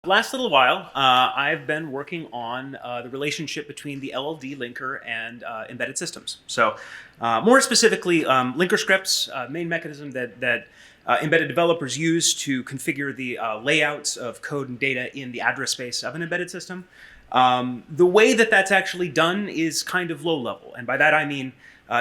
Last little while, I've been working on the relationship between the LLD linker and embedded systems. So, more specifically, linker scripts, main mechanism that embedded developers use to configure the layouts of code and data in the address space of an embedded system. The way that that's actually done is kind of low level, and by that I mean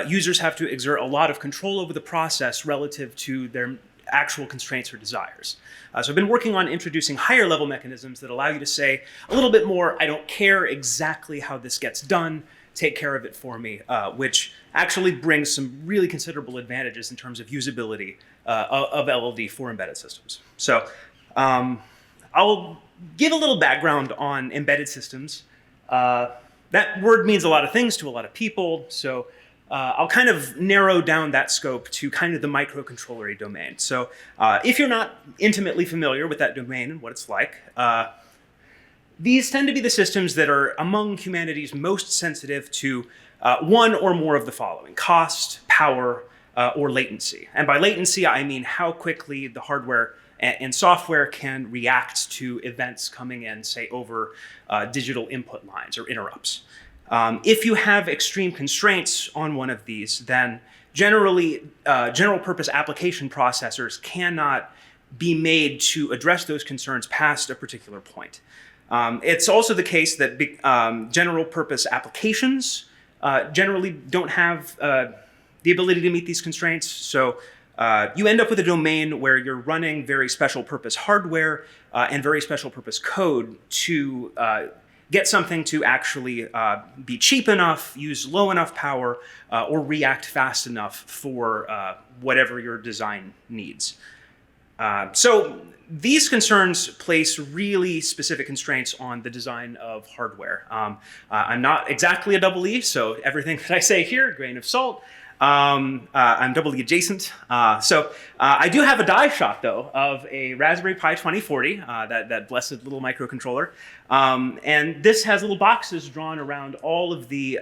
users have to exert a lot of control over the process relative to their actual constraints or desires. So I've been working on introducing higher level mechanisms that allow you to say a little bit more, I don't care exactly how this gets done, take care of it for me, which actually brings some really considerable advantages in terms of usability of LLD for embedded systems. So I'll give a little background on embedded systems. That word means a lot of things to a lot of people, so I'll kind of narrow down that scope to kind of the microcontrollery domain. So if you're not intimately familiar with that domain and what it's like, these tend to be the systems that are among humanity's most sensitive to one or more of the following: cost, power, or latency. And by latency, I mean how quickly the hardware and software can react to events coming in, say, over digital input lines or interrupts. If you have extreme constraints on one of these, then generally general purpose application processors cannot be made to address those concerns past a particular point. It's also the case that general purpose applications generally don't have the ability to meet these constraints. So you end up with a domain where you're running very special purpose hardware and very special purpose code to get something to actually be cheap enough, use low enough power, or react fast enough for whatever your design needs. So these concerns place really specific constraints on the design of hardware. I'm not exactly a double E, so everything that I say here, grain of salt. I'm doubly adjacent. So I do have a die shot, though, of a Raspberry Pi 2040, that blessed little microcontroller. And this has little boxes drawn around all of the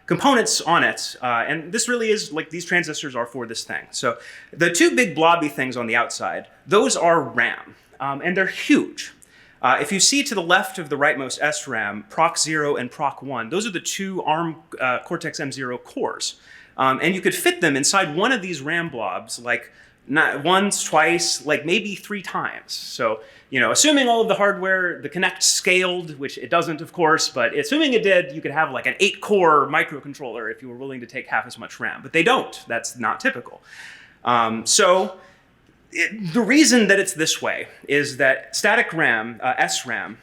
components on it. And this really is, like, these transistors are for this thing. So the two big blobby things on the outside, those are RAM. And they're huge. If you see to the left of the rightmost SRAM, Proc0 and Proc1, those are the two ARM Cortex M0 cores. And you could fit them inside one of these RAM blobs, like not once, twice, like maybe 3 times. So, you know, assuming all of the hardware, the Connect scaled, which it doesn't, of course, but assuming it did, you could have like an 8-core microcontroller if you were willing to take half as much RAM. But they don't. That's not typical. The reason that it's this way is that static RAM, SRAM,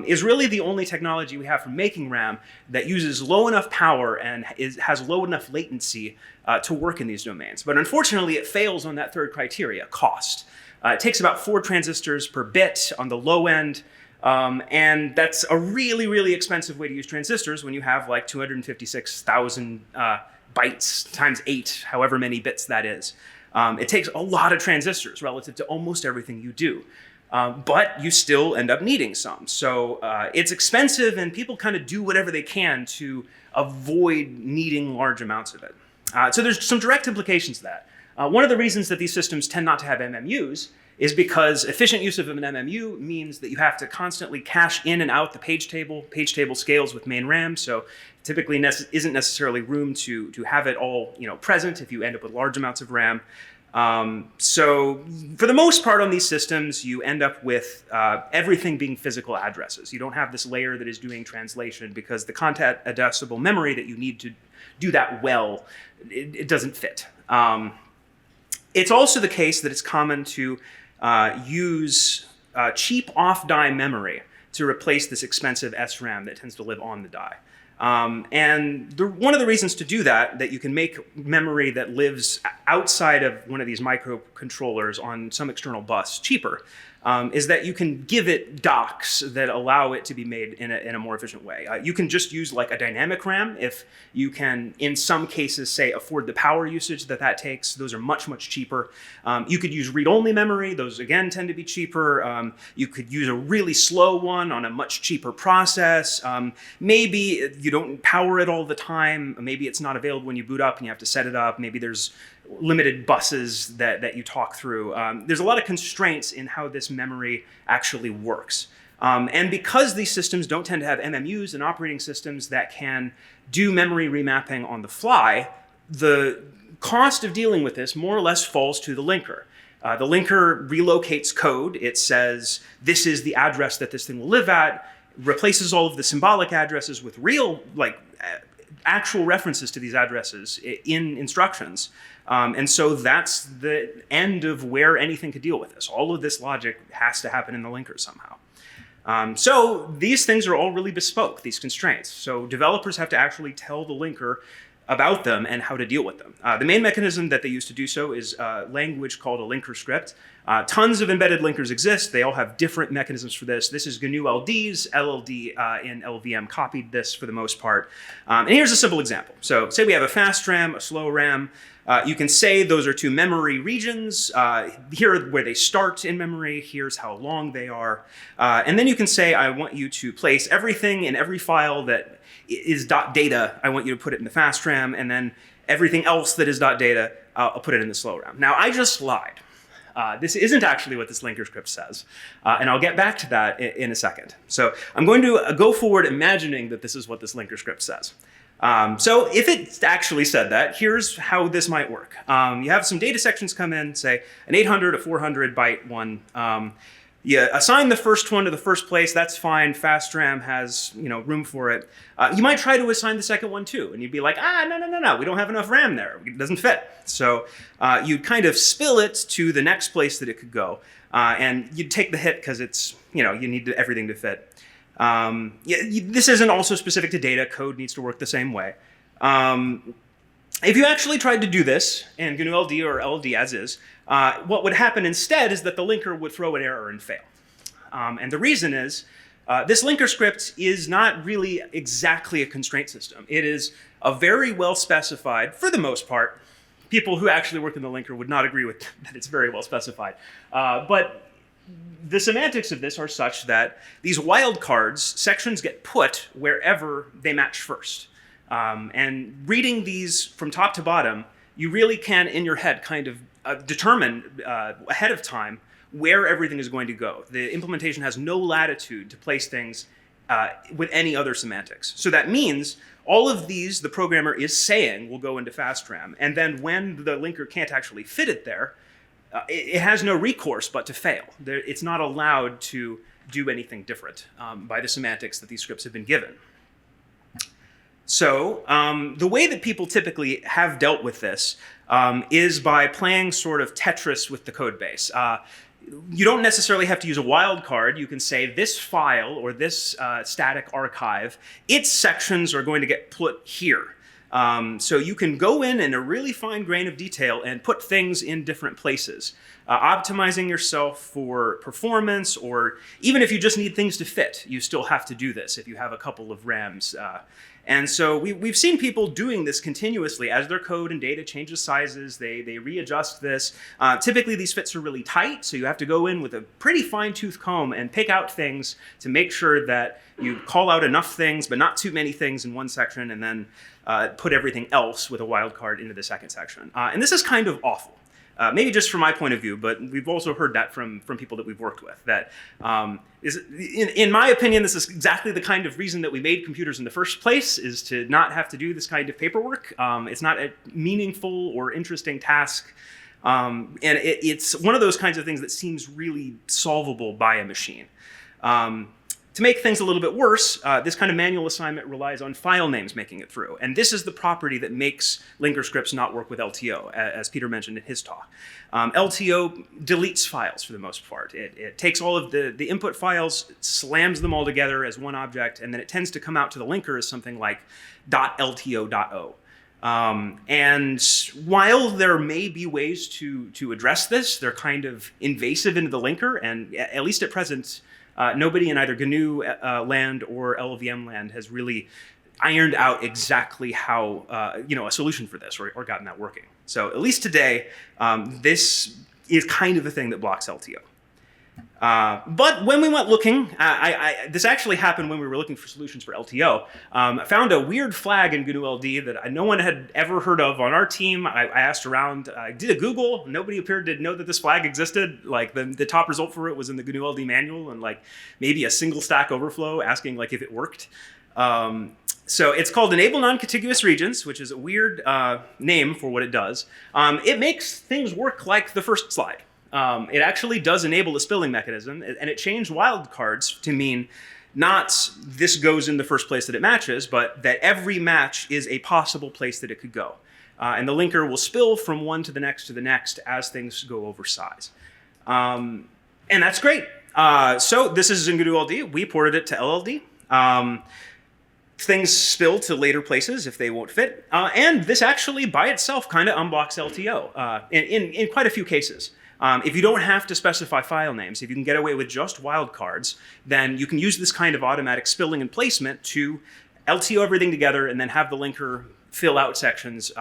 is really the only technology we have for making RAM that uses low enough power and has low enough latency to work in these domains. But unfortunately, it fails on that third criteria, cost. It takes about 4 transistors per bit on the low end, and that's a really, really expensive way to use transistors when you have like 256,000 bytes times 8, however many bits that is. It takes a lot of transistors relative to almost everything you do. But you still end up needing some. So it's expensive, and people kind of do whatever they can to avoid needing large amounts of it. So there's some direct implications to that. One of the reasons that these systems tend not to have MMUs is because efficient use of an MMU means that you have to constantly cache in and out the page table. Page table scales with main RAM, so typically isn't necessarily room to have it all, you know, present if you end up with large amounts of RAM. So for the most part on these systems, you end up with everything being physical addresses. You don't have this layer that is doing translation because the content addressable memory that you need to do that well, it doesn't fit. It's also the case that it's common to use cheap off-die memory to replace this expensive SRAM that tends to live on the die. One of the reasons to do that you can make memory that lives outside of one of these microcontrollers on some external bus cheaper, is that you can give it docks that allow it to be made in a more efficient way. You can just use like a dynamic RAM if you can, in some cases, say, afford the power usage that takes. Those are much, much cheaper. You could use read-only memory. Those, again, tend to be cheaper. You could use a really slow one on a much cheaper process. Maybe you don't power it all the time. Maybe it's not available when you boot up and you have to set it up. Maybe there's limited buses that you talk through. There's a lot of constraints in how this memory actually works. And because these systems don't tend to have MMUs and operating systems that can do memory remapping on the fly, the cost of dealing with this more or less falls to the linker. The linker relocates code. It says, this is the address that this thing will live at, replaces all of the symbolic addresses with real, actual references to these addresses in instructions. And so that's the end of where anything could deal with this. All of this logic has to happen in the linker somehow. So these things are all really bespoke, these constraints. So developers have to actually tell the linker about them and how to deal with them. The main mechanism that they use to do so is a language called a linker script. Tons of embedded linkers exist. They all have different mechanisms for this. This is GNU LD's. LLD in LLVM copied this for the most part. And here's a simple example. So say we have a fast RAM, a slow RAM. You can say those are two memory regions. Here are where they start in memory. Here's how long they are. And then you can say, I want you to place everything in every file that is .data. I want you to put it in the fast RAM, and then everything else that is .data, I'll put it in the slow RAM. Now, I just lied. This isn't actually what this linker script says, and I'll get back to that in a second. So I'm going to go forward imagining that this is what this linker script says. So if it actually said that, here's how this might work. You have some data sections come in, say an 800, a 400 byte one. You assign the first one to the first place, that's fine. Fast RAM has room for it. You might try to assign the second one too, and you'd be like, no, we don't have enough RAM there. It doesn't fit. So you'd kind of spill it to the next place that it could go, and you'd take the hit because it's you need everything to fit. This isn't also specific to data. Code needs to work the same way. If you actually tried to do this in GNU LD or LLD as is, what would happen instead is that the linker would throw an error and fail. And the reason is this linker script is not really exactly a constraint system. It is a very well specified, for the most part. People who actually work in the linker would not agree with that it's very well specified. But the semantics of this are such that these wildcards, sections get put wherever they match first. And reading these from top to bottom, you really can, in your head, kind of determine ahead of time where everything is going to go. The implementation has no latitude to place things with any other semantics. So that means all of these, the programmer is saying, will go into fast RAM. And then when the linker can't actually fit it there, it has no recourse but to fail. It's not allowed to do anything different by the semantics that these scripts have been given. So the way that people typically have dealt with this is by playing sort of Tetris with the code base. You don't necessarily have to use a wildcard. You can say this file or this static archive, its sections are going to get put here. So you can go in a really fine grain of detail and put things in different places, optimizing yourself for performance, or even if you just need things to fit, you still have to do this if you have a couple of RAMs. And so we've seen people doing this continuously as their code and data changes sizes. They readjust this. Typically, these fits are really tight, so you have to go in with a pretty fine-tooth comb and pick out things to make sure that you call out enough things, but not too many things in one section, and then put everything else with a wildcard into the second section. And this is kind of awful. Maybe just from my point of view, but we've also heard that from people that we've worked with. That in my opinion, this is exactly the kind of reason that we made computers in the first place, is to not have to do this kind of paperwork. It's not a meaningful or interesting task. And it's one of those kinds of things that seems really solvable by a machine. To make things a little bit worse, this kind of manual assignment relies on file names making it through. And this is the property that makes linker scripts not work with LTO, as Peter mentioned in his talk. LTO deletes files for the most part. It takes all of the input files, slams them all together as one object, and then it tends to come out to the linker as something like .lto.o. And while there may be ways to address this, they're kind of invasive into the linker, and at least at present, nobody in either GNU land or LLVM land has really ironed out exactly how a solution for this or gotten that working. So at least today, this is kind of the thing that blocks LTO. But when we went looking, this actually happened when we were looking for solutions for LTO. I found a weird flag in GNU-LD that no one had ever heard of on our team. I asked around, I did a Google. Nobody appeared to know that this flag existed. Like the top result for it was in the GNU-LD manual, and like maybe a single stack overflow asking like if it worked. So it's called enable non-contiguous regions, which is a weird name for what it does. It makes things work like the first slide. It actually does enable a spilling mechanism, and it changed wildcards to mean not this goes in the first place that it matches, but that every match is a possible place that it could go. And the linker will spill from one to the next as things go over size. And that's great. So this is in GNU-LD. We ported it to LLD. Things spill to later places if they won't fit. And this actually by itself kind of unblocks LTO in quite a few cases. If you don't have to specify file names, if you can get away with just wildcards, then you can use this kind of automatic spilling and placement to LTO everything together and then have the linker fill out sections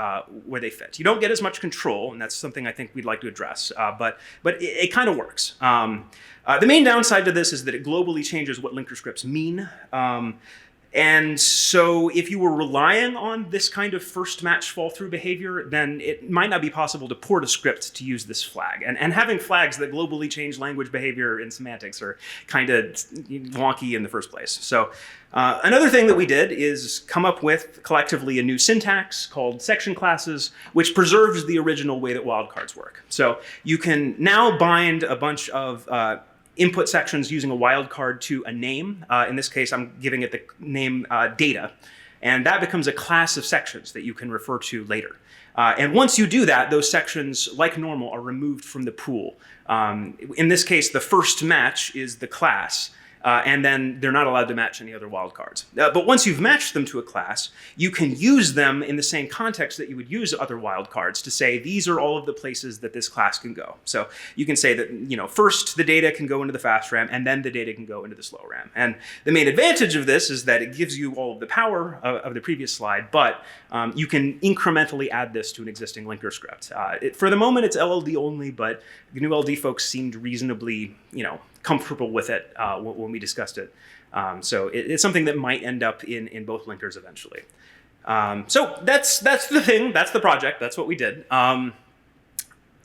where they fit. You don't get as much control, and that's something I think we'd like to address, but it kind of works. The main downside to this is that it globally changes what linker scripts mean. And so if you were relying on this kind of first match fall through behavior, then it might not be possible to port a script to use this flag. And having flags that globally change language behavior and semantics are kind of wonky in the first place. So another thing that we did is come up with collectively a new syntax called section classes, which preserves the original way that wildcards work. So you can now bind a bunch of input sections using a wildcard to a name. In this case, I'm giving it the name data. And that becomes a class of sections that you can refer to later. And once you do that, those sections, like normal, are removed from the pool. In this case, the first match is the class. And then they're not allowed to match any other wildcards. But once you've matched them to a class, you can use them in the same context that you would use other wildcards to say, these are all of the places that this class can go. So you can say that, first the data can go into the fast RAM, and then the data can go into the slow RAM. And the main advantage of this is that it gives you all of the power of the previous slide, but you can incrementally add this to an existing linker script. For the moment, it's LLD only, but GNU-LD folks seemed reasonably, comfortable with it when we discussed it. So it's something that might end up in both linkers eventually. So that's the thing, that's the project, that's what we did.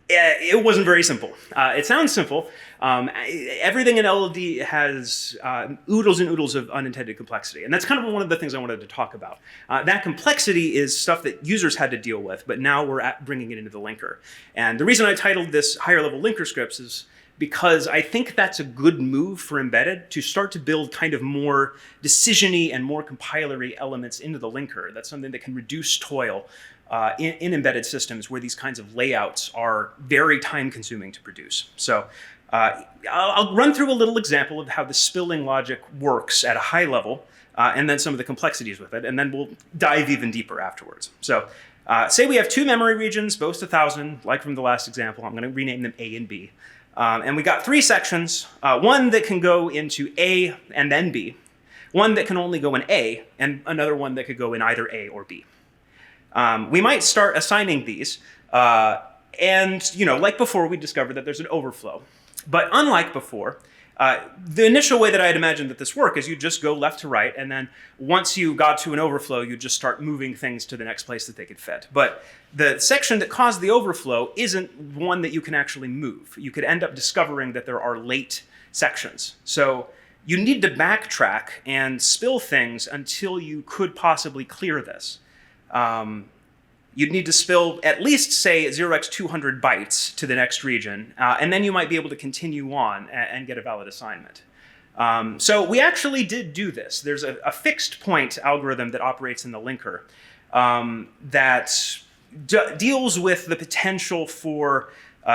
It wasn't very simple. It sounds simple. Everything in LLD has oodles and oodles of unintended complexity. And that's kind of one of the things I wanted to talk about. That complexity is stuff that users had to deal with, but now we're bringing it into the linker. And the reason I titled this higher level linker scripts is because I think that's a good move for embedded to start to build kind of more decision-y and more compiler-y elements into the linker. That's something that can reduce toil in embedded systems where these kinds of layouts are very time-consuming to produce. So I'll run through a little example of how the spilling logic works at a high level, and then some of the complexities with it, and then we'll dive even deeper afterwards. So say we have two memory regions, both 1,000, like from the last example. I'm going to rename them A and B. And we got three sections, one that can go into A and then B, one that can only go in A, and another one that could go in either A or B. We might start assigning these, and like before, we discovered that there's an overflow. But unlike before, the initial way that I had imagined that this worked is you just go left to right, and then once you got to an overflow, you just start moving things to the next place that they could fit. But the section that caused the overflow isn't one that you can actually move. You could end up discovering that there are late sections. So you need to backtrack and spill things until you could possibly clear this. You'd need to spill at least, say, 0x200 bytes to the next region, and then you might be able to continue on and get a valid assignment. So we actually did do this. There's a fixed point algorithm that operates in the linker that deals with the potential for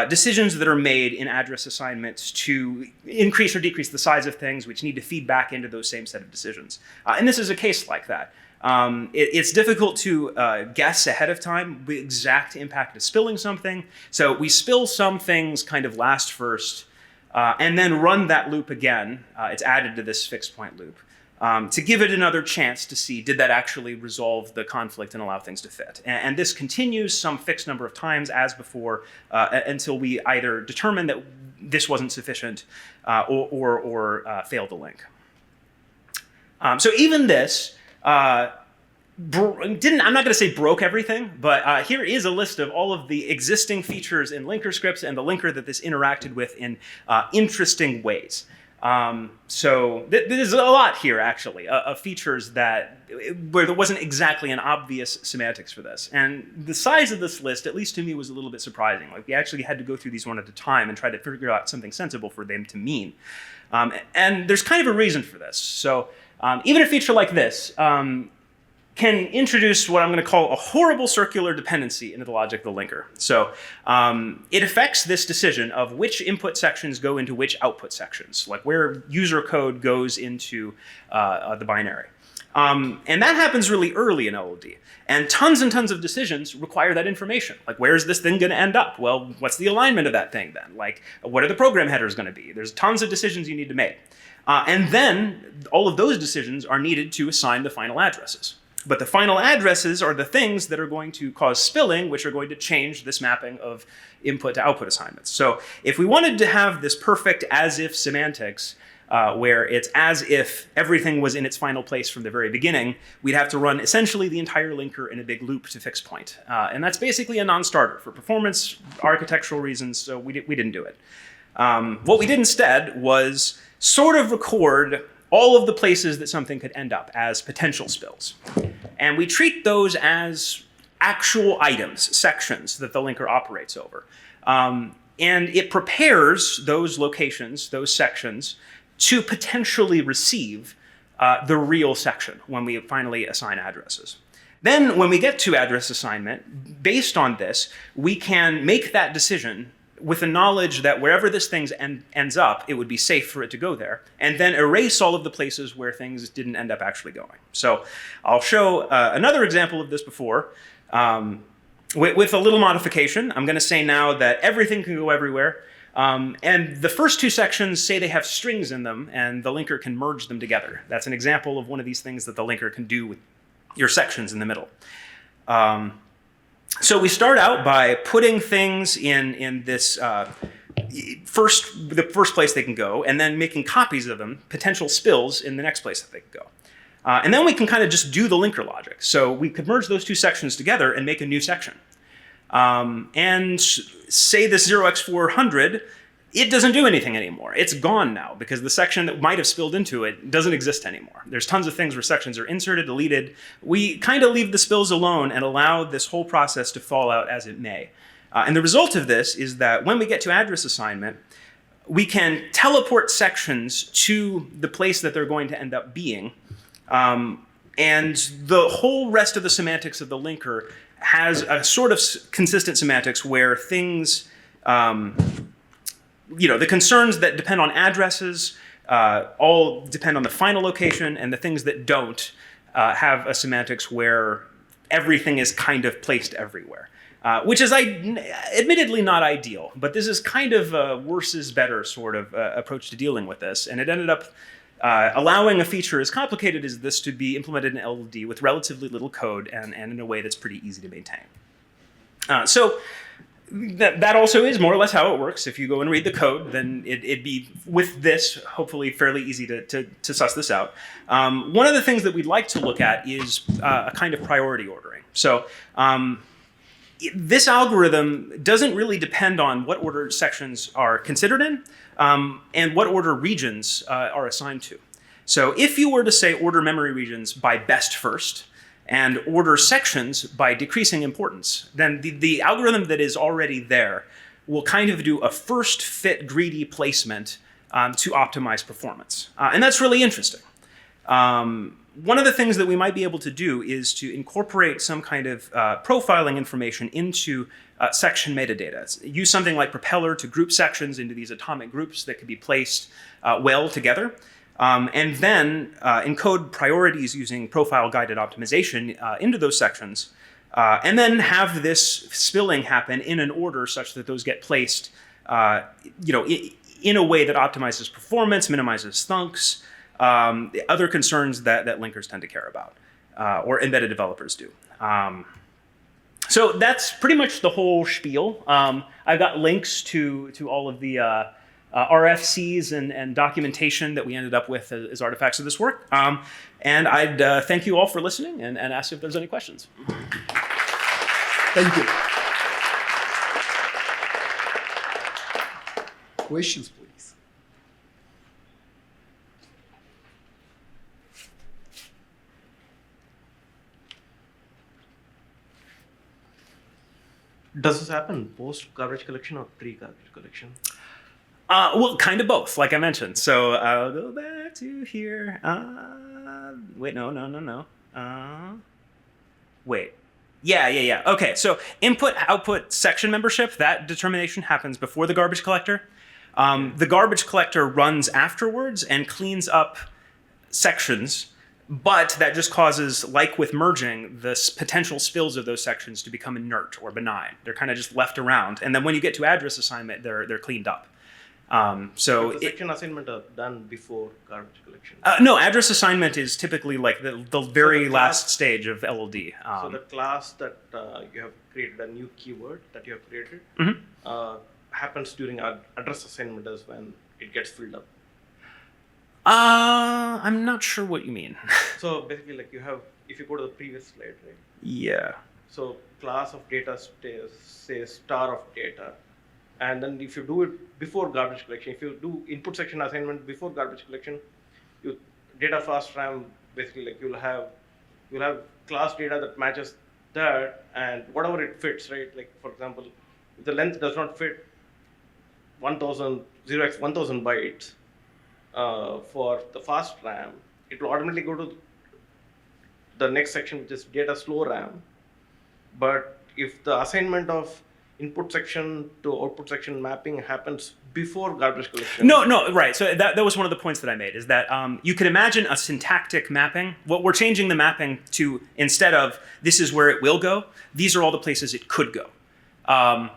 decisions that are made in address assignments to increase or decrease the size of things, which need to feed back into those same set of decisions. And this is a case like that. It's difficult to guess ahead of time the exact impact of spilling something. So we spill some things kind of last first, and then run that loop again. It's added to this fixed point loop to give it another chance to see, did that actually resolve the conflict and allow things to fit? And this continues some fixed number of times as before until we either determine that this wasn't sufficient or failed the link. So even this I'm not going to say broke everything, but here is a list of all of the existing features in linker scripts and the linker that this interacted with in interesting ways. So there's a lot here, actually, of features where there wasn't exactly an obvious semantics for this. And the size of this list, at least to me, was a little bit surprising. Like, we actually had to go through these one at a time and try to figure out something sensible for them to mean. And there's kind of a reason for this. So even a feature like this can introduce what I'm going to call a horrible circular dependency into the logic of the linker. So it affects this decision of which input sections go into which output sections, like where user code goes into the binary. And that happens really early in LLD. And tons of decisions require that information. Like, where's this thing going to end up? Well, what's the alignment of that thing then? Like, what are the program headers going to be? There's tons of decisions you need to make. And then all of those decisions are needed to assign the final addresses. But the final addresses are the things that are going to cause spilling, which are going to change this mapping of input to output assignments. So if we wanted to have this perfect as-if semantics, where it's as if everything was in its final place from the very beginning, we'd have to run essentially the entire linker in a big loop to fix point. And that's basically a non-starter for performance, architectural reasons, so we didn't do it. What we did instead was sort of record all of the places that something could end up as potential spills. And we treat those as actual items, sections that the linker operates over. And it prepares those locations, those sections, to potentially receive the real section when we finally assign addresses. Then when we get to address assignment, based on this, we can make that decision with the knowledge that wherever this thing ends up, it would be safe for it to go there, and then erase all of the places where things didn't end up actually going. So I'll show another example of this before, with a little modification. I'm going to say now that everything can go everywhere, and the first two sections say they have strings in them, and the linker can merge them together. That's an example of one of these things that the linker can do with your sections in the middle. So we start out by putting things in this the first place they can go, and then making copies of them, potential spills, in the next place that they can go. And then we can kind of just do the linker logic. So we could merge those two sections together and make a new section. And say this 0x400, it doesn't do anything anymore. It's gone now because the section that might have spilled into it doesn't exist anymore. There's tons of things where sections are inserted, deleted. We kind of leave the spills alone and allow this whole process to fall out as it may. And the result of this is that when we get to address assignment, we can teleport sections to the place that they're going to end up being. And the whole rest of the semantics of the linker has a sort of consistent semantics where things, the concerns that depend on addresses all depend on the final location, and the things that don't have a semantics where everything is kind of placed everywhere. Which is admittedly not ideal, but this is kind of a worse is better sort of approach to dealing with this. And it ended up allowing a feature as complicated as this to be implemented in LLD with relatively little code and in a way that's pretty easy to maintain. So that also is more or less how it works. If you go and read the code, then it'd be, with this, hopefully fairly easy to suss this out. One of the things that we'd like to look at is a kind of priority ordering. So this algorithm doesn't really depend on what order sections are considered in and what order regions are assigned to. So if you were to say order memory regions by best first, and order sections by decreasing importance, then the algorithm that is already there will kind of do a first fit greedy placement to optimize performance. And that's really interesting. One of the things that we might be able to do is to incorporate some kind of profiling information into section metadata. Use something like Propeller to group sections into these atomic groups that could be placed well together. And then encode priorities using profile-guided optimization into those sections, and then have this spilling happen in an order such that those get placed, in a way that optimizes performance, minimizes thunks, other concerns that linkers tend to care about, or embedded developers do. So that's pretty much the whole spiel. I've got links to all of the RFCs and documentation that we ended up with as artifacts of this work. And I'd thank you all for listening and ask if there's any questions. Thank you. Questions, please. Does this happen post garbage collection or pre garbage collection? Well, kind of both, like I mentioned. So I'll go back to here. Wait, no. Wait. Yeah. Okay, so input, output, section membership, that determination happens before the garbage collector. The garbage collector runs afterwards and cleans up sections, but that just causes, like with merging, the potential spills of those sections to become inert or benign. They're kind of just left around. And then when you get to address assignment, they're cleaned up. So the section assignment are done before garbage collection. No, address assignment is typically like the very last stage of LLD. So the class that you have created, a new keyword that you have created, happens during address assignment is when it gets filled up. I'm not sure what you mean. So basically, like you have, if you go to the previous slide, right? Yeah. So class of data says star of data. And then if you do it before garbage collection, if you do input section assignment before garbage collection, you data fast RAM, basically like you'll have class data that matches that and whatever it fits, right? Like for example, if the length does not fit 0x1000 bytes for the fast RAM, it will automatically go to the next section, which is data slow RAM. But if the assignment of input section to output section mapping happens before garbage collection. No, right. So that was one of the points that I made, is that you can imagine a syntactic mapping. What we're changing the mapping to, instead of this is where it will go, these are all the places it could go.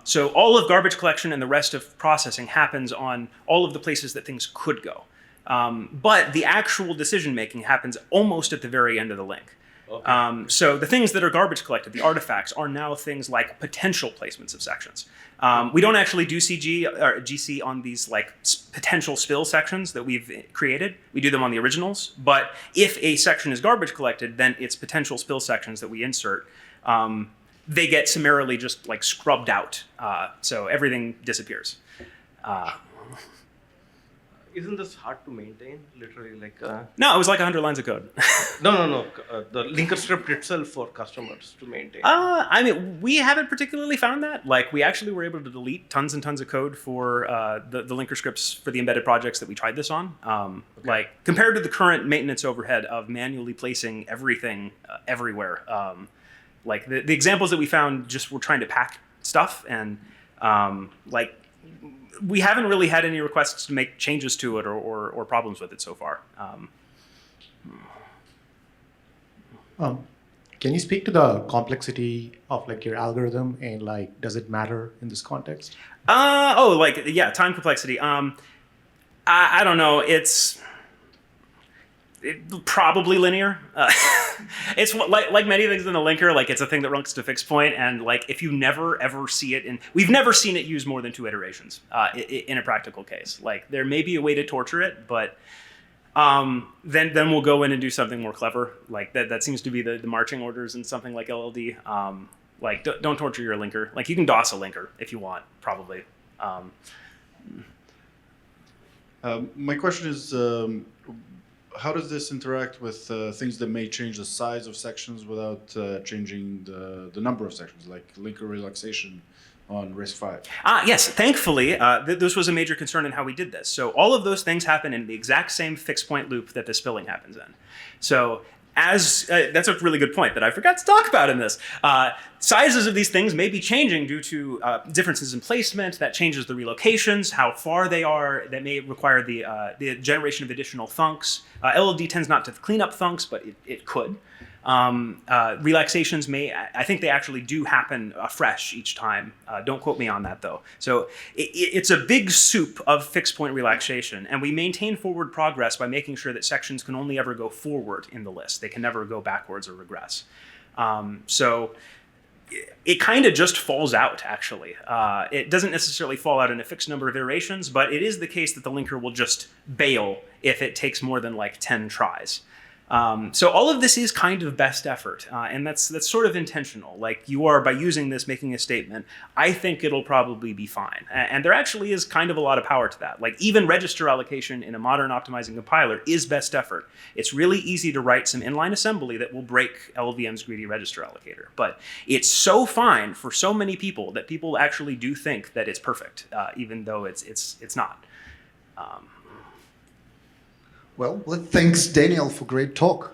So all of garbage collection and the rest of processing happens on all of the places that things could go. But the actual decision making happens almost at the very end of the link. Okay. So the things that are garbage collected, the artifacts, are now things like potential placements of sections. We don't actually do CG or GC on these like potential spill sections that we've created. We do them on the originals. But if a section is garbage collected, then its potential spill sections that we insert, they get summarily just like scrubbed out. So everything disappears. Isn't this hard to maintain? Literally, like no, it was like 100 lines of code. No. The linker script itself for customers to maintain. I mean, we haven't particularly found that. Like, we actually were able to delete tons and tons of code for the linker scripts for the embedded projects that we tried this on. Okay. Like, compared to the current maintenance overhead of manually placing everything everywhere. Like, the examples that we found just were trying to pack stuff, and like, we haven't really had any requests to make changes to it or problems with it so far. Can you speak to the complexity of like your algorithm, and like, does it matter in this context? Time complexity. I don't know. It's probably linear. It's like many things in the linker, like it's a thing that runs to fixed point, and like if you never ever see it we've never seen it use more than 2 iterations in a practical case. Like there may be a way to torture it, but then we'll go in and do something more clever. Like that seems to be the marching orders in something like LLD. Like don't torture your linker. Like you can DOS a linker if you want, probably. My question is, how does this interact with things that may change the size of sections without changing the number of sections, like linker relaxation on RISC-V? Yes, thankfully, this was a major concern in how we did this. So all of those things happen in the exact same fixed point loop that the spilling happens in. So that's a really good point that I forgot to talk about in this. Sizes of these things may be changing due to differences in placement. That changes the relocations, how far they are. That may require the generation of additional thunks. LLD tends not to clean up thunks, but it could. Relaxations I think they actually do happen afresh each time. Don't quote me on that though. So it's a big soup of fixed point relaxation, and we maintain forward progress by making sure that sections can only ever go forward in the list. They can never go backwards or regress. So it kind of just falls out, actually. It doesn't necessarily fall out in a fixed number of iterations, but it is the case that the linker will just bail if it takes more than like 10 tries. So all of this is kind of best effort, and that's sort of intentional. Like, you are, by using this, making a statement, I think it'll probably be fine. And there actually is kind of a lot of power to that. Like, even register allocation in a modern optimizing compiler is best effort. It's really easy to write some inline assembly that will break LLVM's greedy register allocator. But it's so fine for so many people that people actually do think that it's perfect, even though it's not. Well, thanks, Daniel, for great talk.